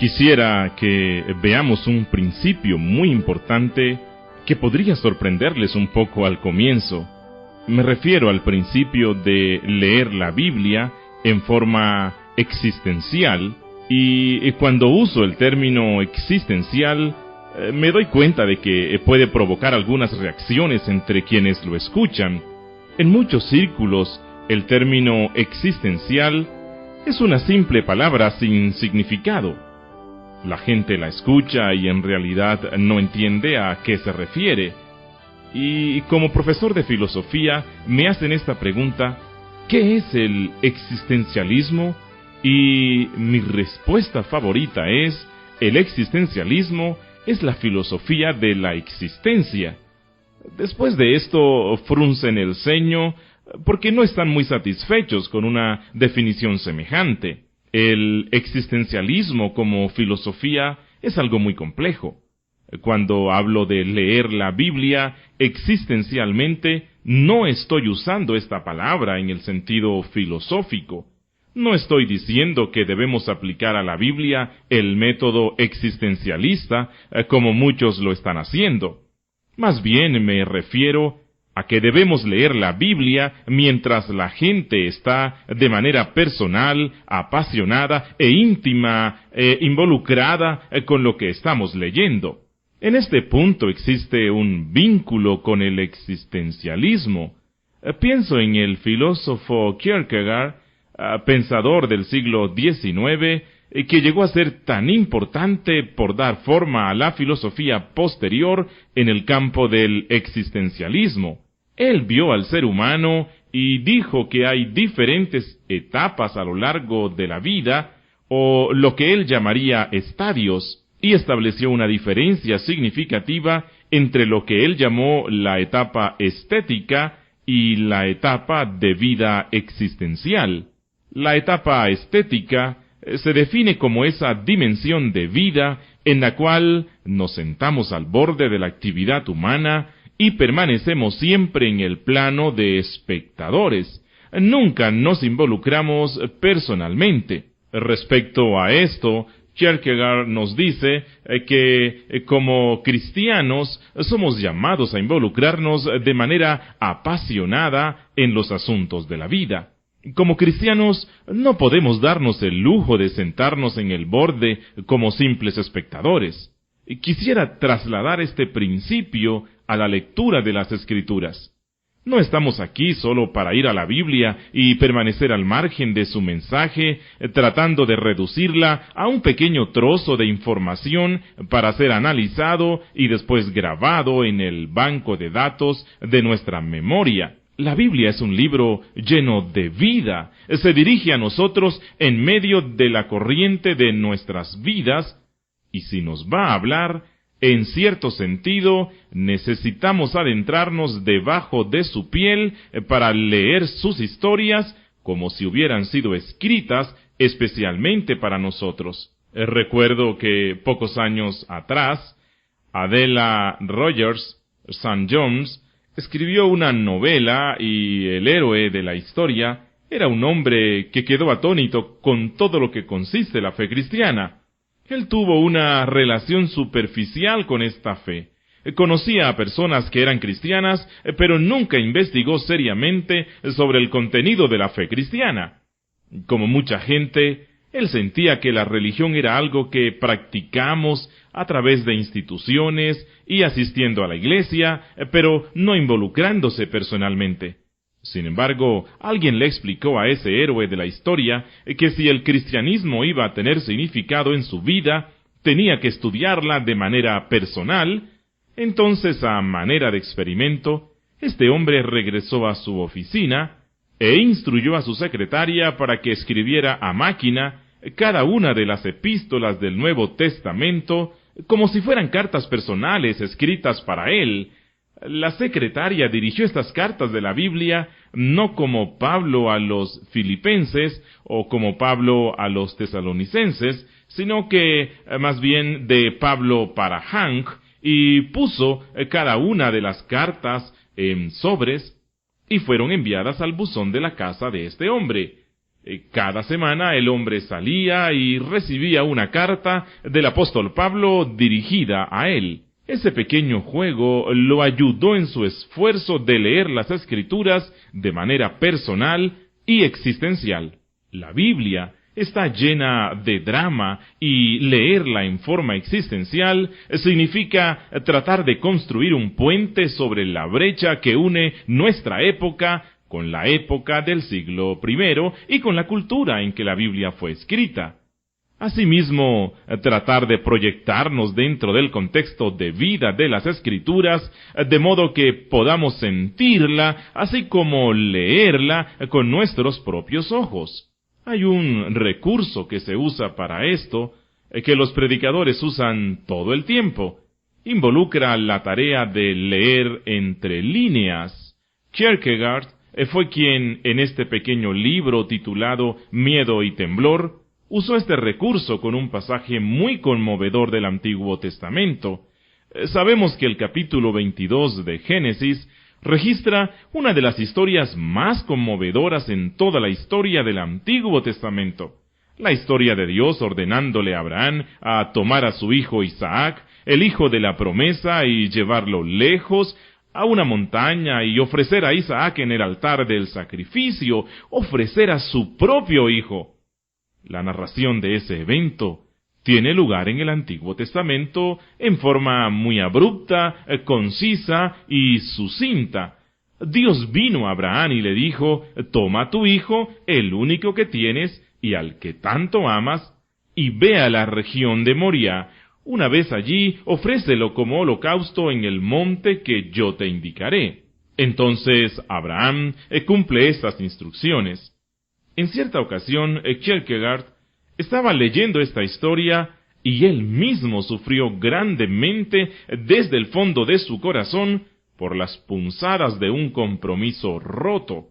Quisiera que veamos un principio muy importante que podría sorprenderles un poco al comienzo. Me refiero al principio de leer la Biblia en forma existencial, y cuando uso el término existencial, me doy cuenta de que puede provocar algunas reacciones entre quienes lo escuchan. En muchos círculos, el término existencial es una simple palabra sin significado. La gente la escucha y en realidad no entiende a qué se refiere. Y como profesor de filosofía me hacen esta pregunta: ¿qué es el existencialismo? Y mi respuesta favorita es: el existencialismo es la filosofía de la existencia. Después de esto fruncen el ceño porque no están muy satisfechos con una definición semejante. El existencialismo como filosofía es algo muy complejo. Cuando hablo de leer la Biblia existencialmente, no estoy usando esta palabra en el sentido filosófico. No estoy diciendo que debemos aplicar a la Biblia el método existencialista, como muchos lo están haciendo. Más bien me refiero a que debemos leer la Biblia mientras la gente está de manera personal, apasionada e íntima, involucrada con lo que estamos leyendo. En este punto existe un vínculo con el existencialismo. Pienso en el filósofo Kierkegaard, pensador del siglo XIX, que llegó a ser tan importante por dar forma a la filosofía posterior en el campo del existencialismo. Él vio al ser humano y dijo que hay diferentes etapas a lo largo de la vida, o lo que él llamaría estadios, y estableció una diferencia significativa entre lo que él llamó la etapa estética y la etapa de vida existencial. La etapa estética se define como esa dimensión de vida en la cual nos sentamos al borde de la actividad humana y permanecemos siempre en el plano de espectadores. Nunca nos involucramos personalmente. Respecto a esto, Kierkegaard nos dice que como cristianos somos llamados a involucrarnos de manera apasionada en los asuntos de la vida. Como cristianos no podemos darnos el lujo de sentarnos en el borde como simples espectadores. Quisiera trasladar este principio a la lectura de las Escrituras. No estamos aquí solo para ir a la Biblia y permanecer al margen de su mensaje, tratando de reducirla a un pequeño trozo de información para ser analizado y después grabado en el banco de datos de nuestra memoria. La Biblia es un libro lleno de vida. Se dirige a nosotros en medio de la corriente de nuestras vidas, y si nos va a hablar, en cierto sentido, necesitamos adentrarnos debajo de su piel para leer sus historias como si hubieran sido escritas especialmente para nosotros. Recuerdo que pocos años atrás, Adela Rogers St. Jones escribió una novela y el héroe de la historia era un hombre que quedó atónito con todo lo que consiste la fe cristiana. Él tuvo una relación superficial con esta fe. Conocía a personas que eran cristianas, pero nunca investigó seriamente sobre el contenido de la fe cristiana. Como mucha gente, él sentía que la religión era algo que practicamos a través de instituciones y asistiendo a la iglesia, pero no involucrándose personalmente. Sin embargo, alguien le explicó a ese héroe de la historia que si el cristianismo iba a tener significado en su vida, tenía que estudiarla de manera personal. Entonces, a manera de experimento, este hombre regresó a su oficina e instruyó a su secretaria para que escribiera a máquina cada una de las epístolas del Nuevo Testamento como si fueran cartas personales escritas para él. La secretaria dirigió estas cartas de la Biblia no como Pablo a los filipenses o como Pablo a los tesalonicenses, sino que más bien de Pablo para Hank, y puso cada una de las cartas en sobres y fueron enviadas al buzón de la casa de este hombre. Cada semana el hombre salía y recibía una carta del apóstol Pablo dirigida a él. Ese pequeño juego lo ayudó en su esfuerzo de leer las Escrituras de manera personal y existencial. La Biblia está llena de drama y leerla en forma existencial significa tratar de construir un puente sobre la brecha que une nuestra época con la época del siglo I y con la cultura en que la Biblia fue escrita. Asimismo, tratar de proyectarnos dentro del contexto de vida de las Escrituras, de modo que podamos sentirla, así como leerla con nuestros propios ojos. Hay un recurso que se usa para esto, que los predicadores usan todo el tiempo. Involucra la tarea de leer entre líneas. Kierkegaard fue quien, en este pequeño libro titulado Miedo y Temblor, usó este recurso con un pasaje muy conmovedor del Antiguo Testamento. Sabemos que el capítulo 22 de Génesis registra una de las historias más conmovedoras en toda la historia del Antiguo Testamento. La historia de Dios ordenándole a Abraham a tomar a su hijo Isaac, el hijo de la promesa, y llevarlo lejos a una montaña y ofrecer a Isaac en el altar del sacrificio, ofrecer a su propio hijo. La narración de ese evento tiene lugar en el Antiguo Testamento en forma muy abrupta, concisa y sucinta. Dios vino a Abraham y le dijo: toma a tu hijo, el único que tienes y al que tanto amas, y ve a la región de Moriah. Una vez allí, ofrécelo como holocausto en el monte que yo te indicaré. Entonces Abraham cumple estas instrucciones. En cierta ocasión, Kierkegaard estaba leyendo esta historia y él mismo sufrió grandemente desde el fondo de su corazón por las punzadas de un compromiso roto.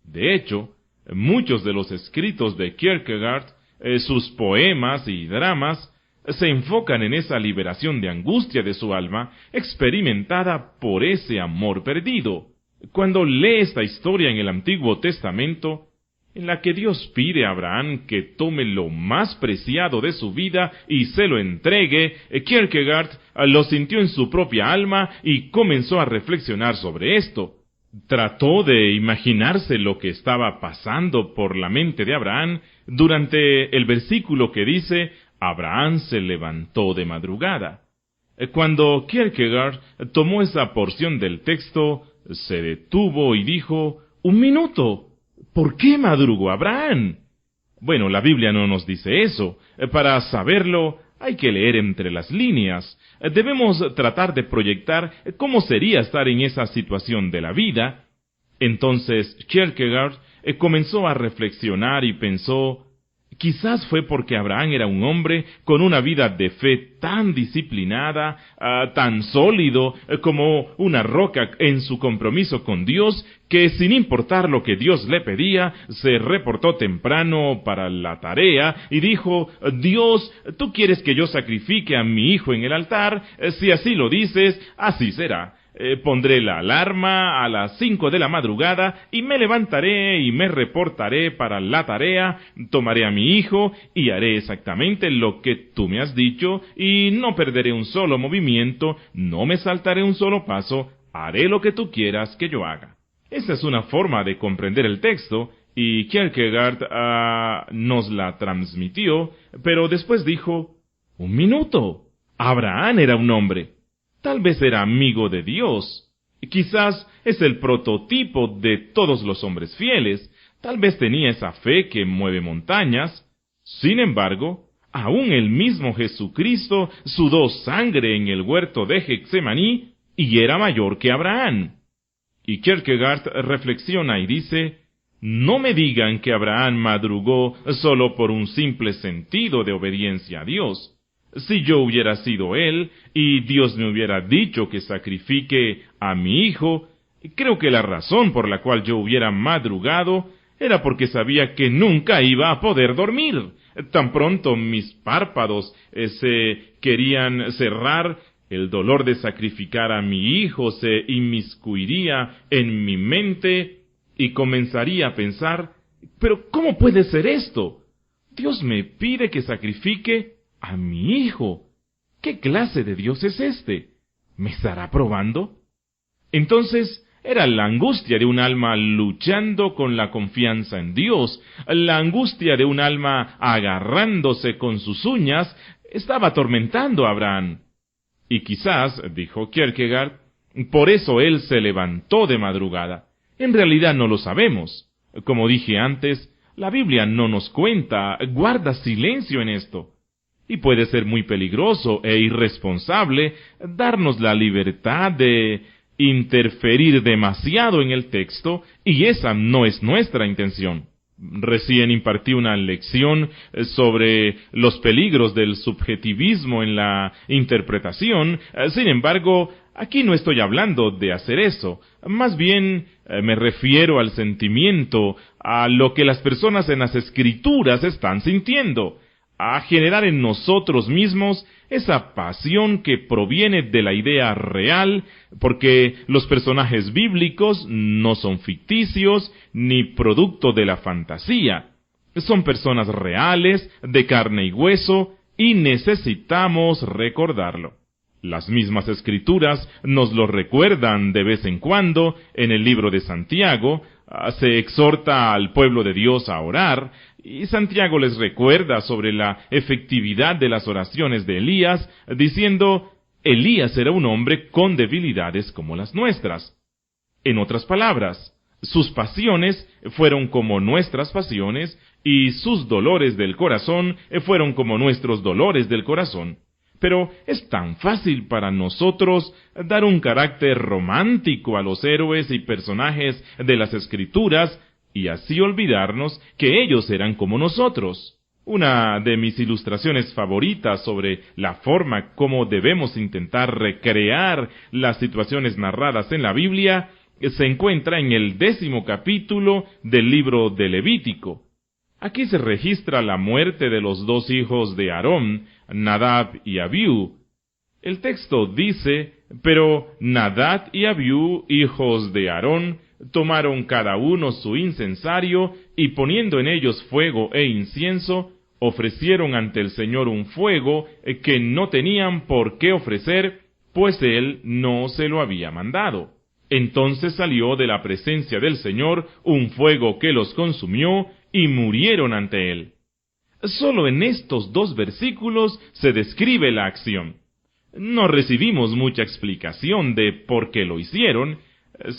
De hecho, muchos de los escritos de Kierkegaard, sus poemas y dramas, se enfocan en esa liberación de angustia de su alma experimentada por ese amor perdido. Cuando lee esta historia en el Antiguo Testamento, en la que Dios pide a Abraham que tome lo más preciado de su vida y se lo entregue, Kierkegaard lo sintió en su propia alma y comenzó a reflexionar sobre esto. Trató de imaginarse lo que estaba pasando por la mente de Abraham durante el versículo que dice: Abraham se levantó de madrugada. Cuando Kierkegaard tomó esa porción del texto, se detuvo y dijo: «Un minuto. ¿Por qué madrugó Abraham?». Bueno, la Biblia no nos dice eso. Para saberlo, hay que leer entre las líneas. Debemos tratar de proyectar cómo sería estar en esa situación de la vida. Entonces Kierkegaard comenzó a reflexionar y pensó: quizás fue porque Abraham era un hombre con una vida de fe tan disciplinada, tan sólido como una roca en su compromiso con Dios, que sin importar lo que Dios le pedía, se reportó temprano para la tarea y dijo: Dios, tú quieres que yo sacrifique a mi hijo en el altar, si así lo dices, así será. Pondré la alarma a las 5 de la madrugada y me levantaré y me reportaré para la tarea, tomaré a mi hijo y haré exactamente lo que tú me has dicho y no perderé un solo movimiento, no me saltaré un solo paso, haré lo que tú quieras que yo haga. Esa es una forma de comprender el texto y Kierkegaard nos la transmitió, pero después dijo: un minuto, Abraham era un hombre. Tal vez era amigo de Dios. Quizás es el prototipo de todos los hombres fieles. Tal vez tenía esa fe que mueve montañas. Sin embargo, aún el mismo Jesucristo sudó sangre en el huerto de Getsemaní y era mayor que Abraham. Y Kierkegaard reflexiona y dice: no me digan que Abraham madrugó solo por un simple sentido de obediencia a Dios. Si yo hubiera sido él, y Dios me hubiera dicho que sacrifique a mi hijo, creo que la razón por la cual yo hubiera madrugado era porque sabía que nunca iba a poder dormir. Tan pronto mis párpados se querían cerrar, el dolor de sacrificar a mi hijo se inmiscuiría en mi mente y comenzaría a pensar: Pero ¿cómo puede ser esto? Dios me pide que sacrifique a mi hijo. ¿Qué clase de Dios es este? ¿Me estará probando? Entonces, era la angustia de un alma luchando con la confianza en Dios, la angustia de un alma agarrándose con sus uñas, estaba atormentando a Abraham. Y quizás, dijo Kierkegaard, por eso él se levantó de madrugada. En realidad no lo sabemos. Como dije antes, la Biblia no nos cuenta, guarda silencio en esto. Y puede ser muy peligroso e irresponsable darnos la libertad de interferir demasiado en el texto, y esa no es nuestra intención. Recién impartí una lección sobre los peligros del subjetivismo en la interpretación. Sin embargo, aquí no estoy hablando de hacer eso. Más bien, me refiero al sentimiento, a lo que las personas en las Escrituras están sintiendo, a generar en nosotros mismos esa pasión que proviene de la idea real, porque los personajes bíblicos no son ficticios ni producto de la fantasía. Son personas reales, de carne y hueso, y necesitamos recordarlo. Las mismas Escrituras nos lo recuerdan de vez en cuando. En el libro de Santiago se exhorta al pueblo de Dios a orar, y Santiago les recuerda sobre la efectividad de las oraciones de Elías, diciendo: Elías era un hombre con debilidades como las nuestras. En otras palabras, sus pasiones fueron como nuestras pasiones, y sus dolores del corazón fueron como nuestros dolores del corazón. Pero es tan fácil para nosotros dar un carácter romántico a los héroes y personajes de las Escrituras, y así olvidarnos que ellos eran como nosotros. Una de mis ilustraciones favoritas sobre la forma como debemos intentar recrear las situaciones narradas en la Biblia se encuentra en el 10º capítulo del libro de Levítico. Aquí se registra la muerte de los dos hijos de Aarón, Nadab y Abiú. El texto dice: pero Nadab y Abiú, hijos de Aarón, tomaron cada uno su incensario, y poniendo en ellos fuego e incienso, ofrecieron ante el Señor un fuego que no tenían por qué ofrecer, pues Él no se lo había mandado. Entonces salió de la presencia del Señor un fuego que los consumió, y murieron ante Él. Solo en estos 2 versículos se describe la acción. No recibimos mucha explicación de por qué lo hicieron.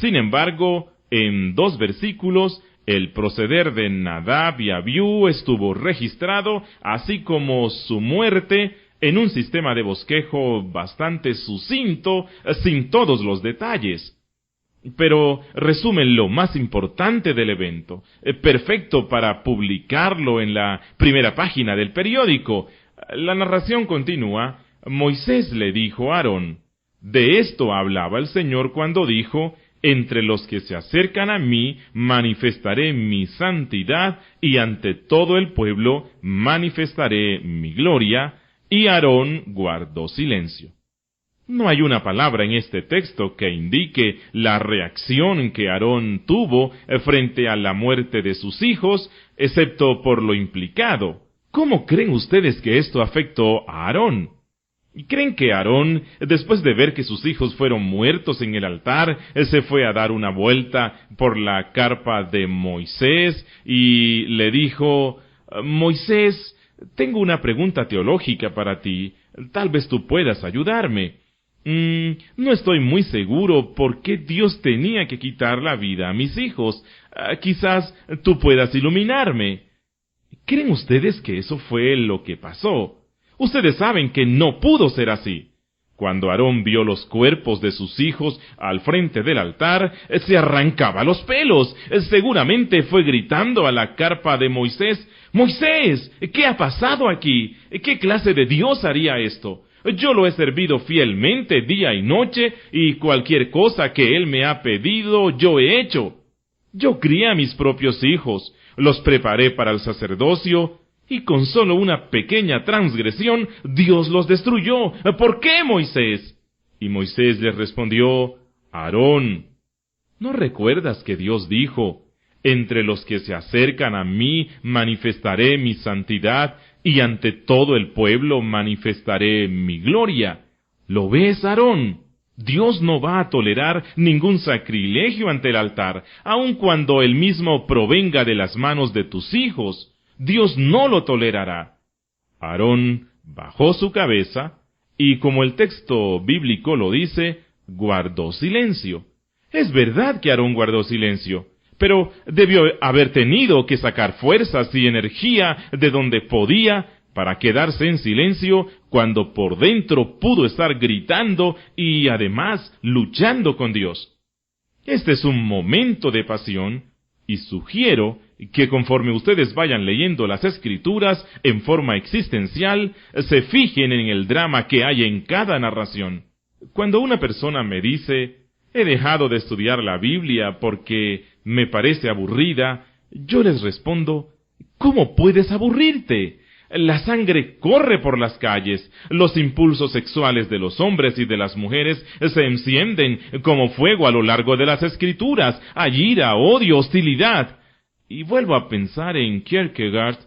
Sin embargo, en 2 versículos, el proceder de Nadab y Abiú estuvo registrado, así como su muerte, en un sistema de bosquejo bastante sucinto, sin todos los detalles. Pero resumen lo más importante del evento, perfecto para publicarlo en la primera página del periódico. La narración continúa: Moisés le dijo a Aarón: de esto hablaba el Señor cuando dijo: entre los que se acercan a mí manifestaré mi santidad, y ante todo el pueblo manifestaré mi gloria. Y Aarón guardó silencio. No hay una palabra en este texto que indique la reacción que Aarón tuvo frente a la muerte de sus hijos, excepto por lo implicado. ¿Cómo creen ustedes que esto afectó a Aarón? ¿Creen que Aarón, después de ver que sus hijos fueron muertos en el altar, se fue a dar una vuelta por la carpa de Moisés y le dijo: Moisés, tengo una pregunta teológica para ti, tal vez tú puedas ayudarme? No estoy muy seguro por qué Dios tenía que quitar la vida a mis hijos. Quizás tú puedas iluminarme. ¿Creen ustedes que eso fue lo que pasó? Ustedes saben que no pudo ser así. Cuando Aarón vio los cuerpos de sus hijos al frente del altar, se arrancaba los pelos. Seguramente fue gritando a la carpa de Moisés: Moisés, ¿qué ha pasado aquí? ¿Qué clase de Dios haría esto? Yo lo he servido fielmente día y noche, y cualquier cosa que él me ha pedido, yo he hecho. Yo crié a mis propios hijos, los preparé para el sacerdocio, y con solo una pequeña transgresión, Dios los destruyó. ¿Por qué, Moisés? Y Moisés les respondió: Aarón, ¿no recuerdas que Dios dijo: Entre los que se acercan a mí manifestaré mi santidad, y ante todo el pueblo manifestaré mi gloria. ¿Lo ves, Aarón? Dios no va a tolerar ningún sacrilegio ante el altar, aun cuando el mismo provenga de las manos de tus hijos. Dios no lo tolerará. Aarón bajó su cabeza, y como el texto bíblico lo dice, guardó silencio. Es verdad que Aarón guardó silencio, pero debió haber tenido que sacar fuerzas y energía de donde podía para quedarse en silencio cuando por dentro pudo estar gritando y además luchando con Dios. Este es un momento de pasión, y sugiero que conforme ustedes vayan leyendo las Escrituras en forma existencial, se fijen en el drama que hay en cada narración. Cuando una persona me dice, he dejado de estudiar la Biblia porque me parece aburrida, yo les respondo, ¿cómo puedes aburrirte? La sangre corre por las calles, los impulsos sexuales de los hombres y de las mujeres se encienden como fuego a lo largo de las Escrituras, hay ira, odio, hostilidad. Y vuelvo a pensar en Kierkegaard,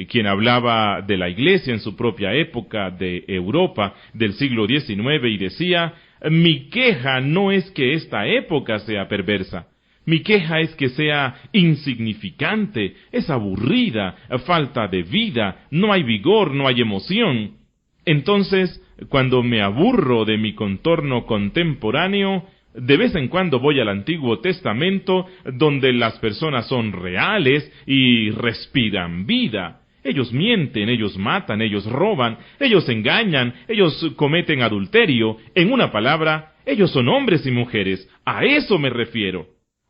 quien hablaba de la Iglesia en su propia época de Europa del siglo XIX y decía, mi queja no es que esta época sea perversa. Mi queja es que sea insignificante, es aburrida, falta de vida, no hay vigor, no hay emoción. Entonces, cuando me aburro de mi contorno contemporáneo, de vez en cuando voy al Antiguo Testamento, donde las personas son reales y respiran vida. Ellos mienten, ellos matan, ellos roban, ellos engañan, ellos cometen adulterio. En una palabra, ellos son hombres y mujeres. A eso me refiero.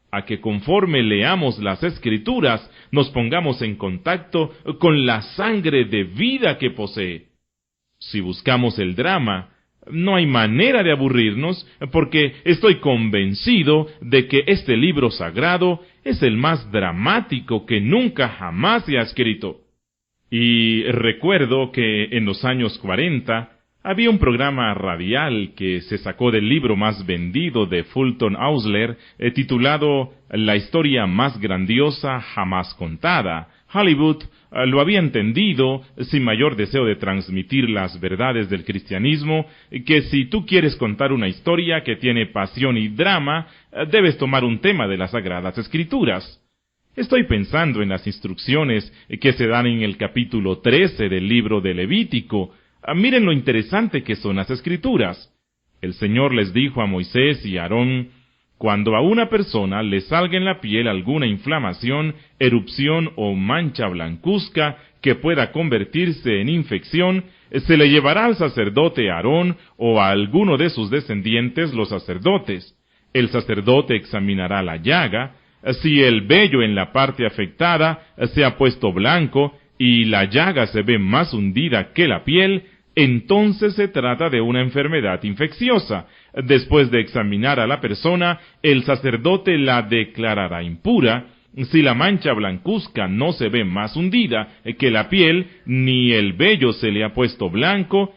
A que conforme leamos las Escrituras, nos pongamos en contacto con la sangre de vida que posee. Si buscamos el drama, no hay manera de aburrirnos, porque estoy convencido de que este libro sagrado es el más dramático que nunca jamás se ha escrito. Y recuerdo que en los años 40, había un programa radial que se sacó del libro más vendido de Fulton Ausler, titulado La historia más grandiosa jamás contada. Hollywood lo había entendido, sin mayor deseo de transmitir las verdades del cristianismo, que si tú quieres contar una historia que tiene pasión y drama, debes tomar un tema de las Sagradas Escrituras. Estoy pensando en las instrucciones que se dan en el capítulo 13 del libro de Levítico. Miren lo interesante que son las Escrituras. El Señor les dijo a Moisés y a Aarón, cuando a una persona le salga en la piel alguna inflamación, erupción o mancha blancuzca que pueda convertirse en infección, se le llevará al sacerdote Aarón o a alguno de sus descendientes los sacerdotes. El sacerdote examinará la llaga. Si el vello en la parte afectada se ha puesto blanco y la llaga se ve más hundida que la piel, entonces se trata de una enfermedad infecciosa. Después de examinar a la persona, el sacerdote la declarará impura. Si la mancha blancuzca no se ve más hundida que la piel, ni el vello se le ha puesto blanco,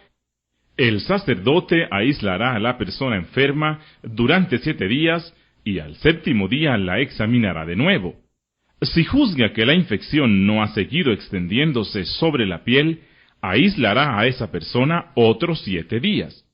el sacerdote aislará a la persona enferma durante 7 días, y al 7º día la examinará de nuevo. Si juzga que la infección no ha seguido extendiéndose sobre la piel, aislará a esa persona otros 7 días.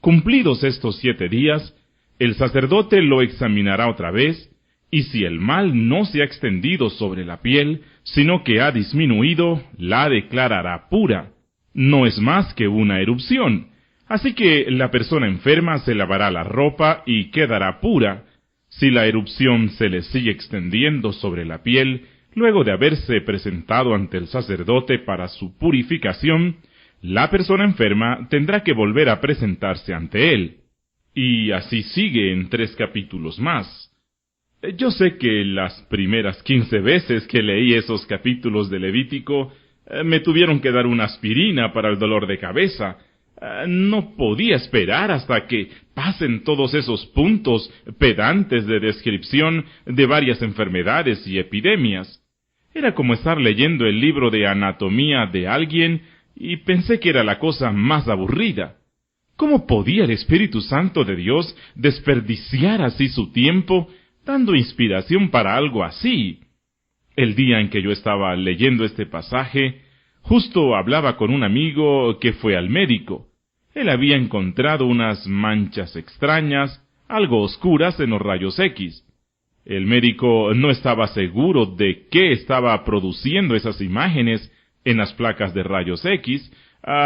Cumplidos estos 7 días, el sacerdote lo examinará otra vez, y si el mal no se ha extendido sobre la piel, sino que ha disminuido, la declarará pura. No es más que una erupción. Así que la persona enferma se lavará la ropa y quedará pura. Si la erupción se le sigue extendiendo sobre la piel, luego de haberse presentado ante el sacerdote para su purificación, la persona enferma tendrá que volver a presentarse ante él. Y así sigue en 3 capítulos más. Yo sé que las primeras 15 veces que leí esos capítulos de Levítico, me tuvieron que dar una aspirina para el dolor de cabeza. No podía esperar hasta que pasen todos esos puntos pedantes de descripción de varias enfermedades y epidemias. Era como estar leyendo el libro de anatomía de alguien y pensé que era la cosa más aburrida. ¿Cómo podía el Espíritu Santo de Dios desperdiciar así su tiempo, dando inspiración para algo así? El día en que yo estaba leyendo este pasaje, justo hablaba con un amigo que fue al médico. Él había encontrado unas manchas extrañas, algo oscuras en los rayos X. El médico no estaba seguro de qué estaba produciendo esas imágenes en las placas de rayos X.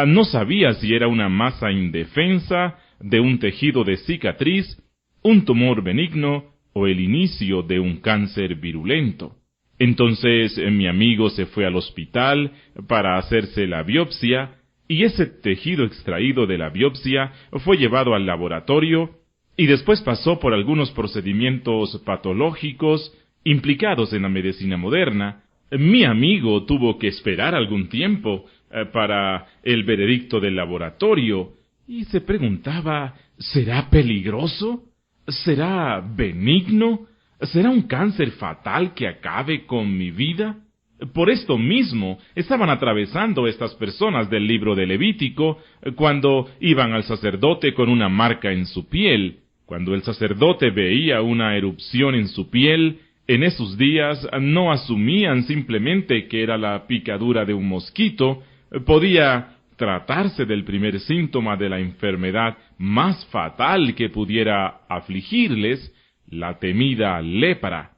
No sabía si era una masa indefensa de un tejido de cicatriz, un tumor benigno o el inicio de un cáncer virulento. Entonces mi amigo se fue al hospital para hacerse la biopsia, y ese tejido extraído de la biopsia fue llevado al laboratorio y después pasó por algunos procedimientos patológicos implicados en la medicina moderna. Mi amigo tuvo que esperar algún tiempo para el veredicto del laboratorio y se preguntaba, ¿será peligroso? ¿Será benigno? ¿Será un cáncer fatal que acabe con mi vida? Por esto mismo estaban atravesando estas personas del libro de Levítico cuando iban al sacerdote con una marca en su piel. Cuando el sacerdote veía una erupción en su piel, en esos días no asumían simplemente que era la picadura de un mosquito. Podía tratarse del primer síntoma de la enfermedad más fatal que pudiera afligirles, la temida lepra.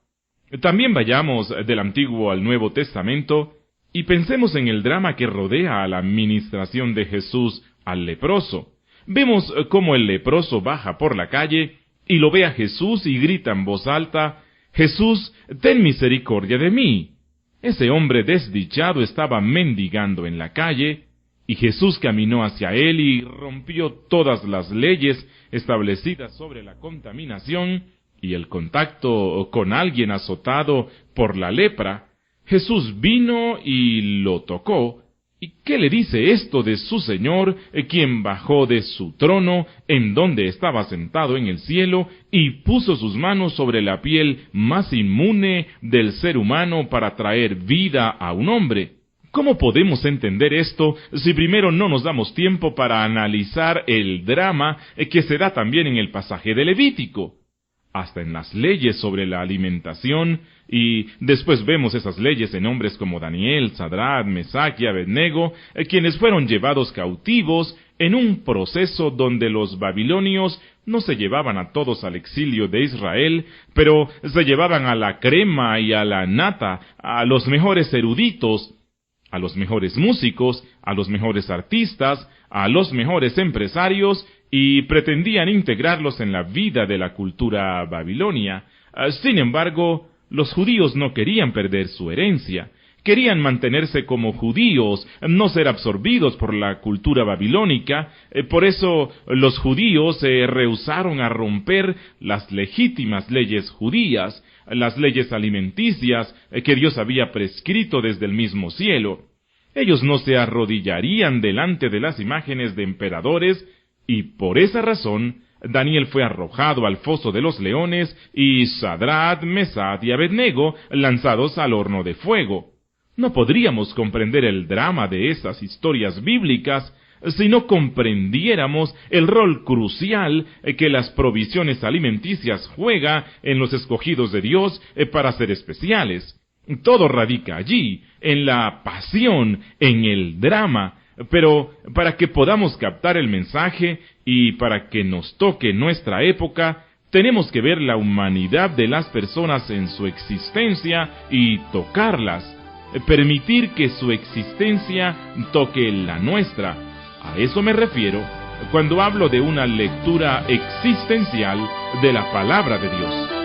También vayamos del Antiguo al Nuevo Testamento y pensemos en el drama que rodea a la ministración de Jesús al leproso. Vemos cómo el leproso baja por la calle y lo ve a Jesús y grita en voz alta, «Jesús, ten misericordia de mí». Ese hombre desdichado estaba mendigando en la calle, y Jesús caminó hacia él y rompió todas las leyes establecidas sobre la contaminación y el contacto con alguien azotado por la lepra. Jesús vino y lo tocó. ¿Y qué le dice esto de su Señor, quien bajó de su trono, en donde estaba sentado en el cielo, y puso sus manos sobre la piel más inmune del ser humano para traer vida a un hombre? ¿Cómo podemos entender esto si primero no nos damos tiempo para analizar el drama que se da también en el pasaje de Levítico? Hasta en las leyes sobre la alimentación, y después vemos esas leyes en hombres como Daniel, Sadrach, Mesach y Abednego, quienes fueron llevados cautivos en un proceso donde los babilonios no se llevaban a todos al exilio de Israel, pero se llevaban a la crema y a la nata, a los mejores eruditos, a los mejores músicos, a los mejores artistas, a los mejores empresarios, y pretendían integrarlos en la vida de la cultura babilonia. Sin embargo, los judíos no querían perder su herencia. Querían mantenerse como judíos, no ser absorbidos por la cultura babilónica. Por eso los judíos se rehusaron a romper las legítimas leyes judías, las leyes alimenticias que Dios había prescrito desde el mismo cielo. Ellos no se arrodillarían delante de las imágenes de emperadores, y por esa razón Daniel fue arrojado al foso de los leones y Sadrach, Mesach y Abednego lanzados al horno de fuego. No podríamos comprender el drama de esas historias bíblicas si no comprendiéramos el rol crucial que las provisiones alimenticias juega en los escogidos de Dios para ser especiales. Todo radica allí, en la pasión, en el drama. Pero para que podamos captar el mensaje y para que nos toque nuestra época, tenemos que ver la humanidad de las personas en su existencia y tocarlas, permitir que su existencia toque la nuestra. A eso me refiero cuando hablo de una lectura existencial de la palabra de Dios.